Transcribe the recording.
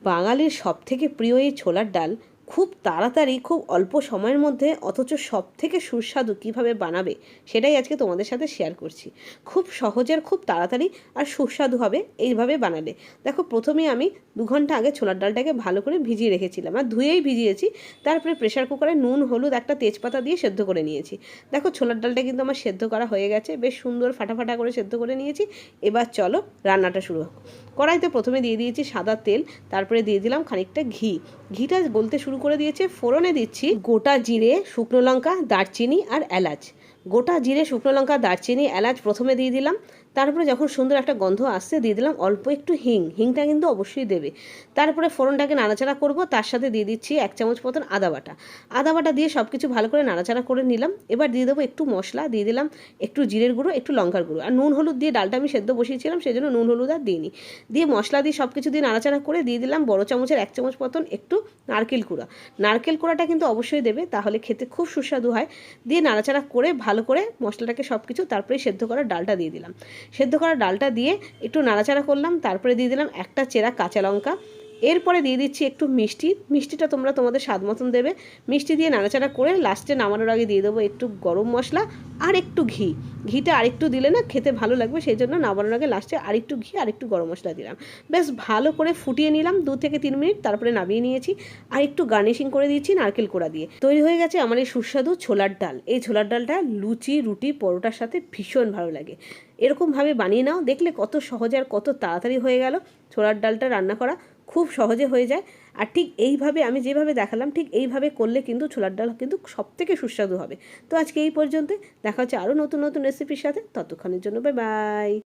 বাঙালির সবথেকে প্রিয় এই ছোলার ডাল খুব তাড়াতাড়ি খুব অল্প সময়ের মধ্যে অথচ সবথেকে সুস্বাদু কীভাবে বানাবে সেটাই আজকে তোমাদের সাথে শেয়ার করছি। খুব সহজে আর খুব তাড়াতাড়ি আর সুস্বাদু হবে এইভাবে বানালে। দেখো, প্রথমেই আমি 2 ঘন্টা আগে ছোলার ডালটাকে ভালো করে ভিজিয়ে রেখেছিলাম, আর ধুয়েই ভিজিয়েছি। তারপরে প্রেশার কুকারে নুন, হলুদ, একটা তেজপাতা দিয়ে সেদ্ধ করে নিয়েছি। দেখো, ছোলার ডালটা কিন্তু আমার সেদ্ধ করা হয়ে গেছে, বেশ সুন্দর ফাটাফাটা করে সেদ্ধ করে নিয়েছি। এবার চলো রান্নাটা শুরু হোক। কড়াইতে প্রথমে দিয়ে দিয়েছি সাদা তেল, তারপরে দিয়ে দিলাম খানিকটা ঘি। ঘিটা গলতে শুরু করে দিয়েছে। ফোড়নে দিচ্ছি গোটা জিরে, শুকনো লঙ্কা, দারচিনি আর এলাচ। গোটা জিরে, শুকনো লঙ্কা, দারচিনি, এলাচ প্রথমে দিয়ে দিলাম। তারপরে যখন সুন্দর একটা গন্ধ আসছে দিয়ে দিলাম অল্প একটু হিং। হিংটা কিন্তু অবশ্যই দেবে। তারপরে ফোড়নটাকে নাড়াচাড়া করব, তার সাথে দিয়ে দিচ্ছি 1 চামচ মতন আদা বাটা। আদা বাটা দিয়ে সব কিছু ভালো করে নাড়াচাড়া করে নিলাম। এবার দিয়ে দেবো একটু মশলা, দিয়ে দিলাম একটু জিরের গুঁড়ো, একটু লঙ্কার গুঁড়ো, আর নুন হলুদ দিয়ে ডালটা আমি সেদ্ধ বসিয়েছিলাম, সেই জন্য নুন হলুদ আর দিইনি। দিয়ে মশলা দিয়ে সব কিছু দিয়ে নাড়াচাড়া করে দিয়ে দিলাম বড় চামচের 1 চামচ মতন একটু নারকেল কুড়া। নারকেল কুড়াটা কিন্তু অবশ্যই দেবে, তাহলে খেতে খুব সুস্বাদু হয়। দিয়ে নাড়াচাড়া করে ভালো করে মশলাটাকে সব কিছু, তারপরে সেদ্ধ করা ডালটা দিয়ে দিলাম। সেদ্ধ করা ডালটা দিয়ে একটু নাড়াচাড়া করলাম, তারপরে দিয়ে দিলাম একটা চেরা কাঁচা লঙ্কা। এরপরে দিয়ে দিচ্ছি একটু মিষ্টি। মিষ্টিটা তোমরা তোমাদের স্বাদ মতন দেবে। মিষ্টি দিয়ে নাড়াচাড়া করে লাস্টে নামানোর আগে দিয়ে দেবো একটু গরম মশলা আর একটু ঘি। ঘিটা আরেকটু দিলে না খেতে ভালো লাগবে, সেই জন্য নামানোর আগে লাস্টে আরেকটু ঘি আর একটু গরম মশলা দিলাম। বেশ ভালো করে ফুটিয়ে নিলাম 2 থেকে 3 মিনিট, তারপরে নামিয়ে নিয়েছি। আর একটু গার্নিশিং করে দিয়েছি নারকেল কোড়া দিয়ে। তৈরি হয়ে গেছে আমার এই সুস্বাদু ছোলার ডাল। এই ছোলার ডালটা লুচি, রুটি, পরোটার সাথে ভীষণ ভালো লাগে। এরকমভাবে বানিয়ে নাও, দেখলে কত সহজে আর কত তাড়াতাড়ি হয়ে গেল। ছোলার ডালটা রান্না করা খুব সহজে হয়ে যায়। আর ঠিক এইভাবে আমি যেভাবে দেখালাম ঠিক এইভাবে করলে কিন্তু ছোলার ডাল কিন্তু সবথেকে সুস্বাদু হবে। তো আজকে এই পর্যন্ত, দেখা হচ্ছে আরও নতুন নতুন রেসিপির সাথে। ততক্ষণের জন্য বাই বাই।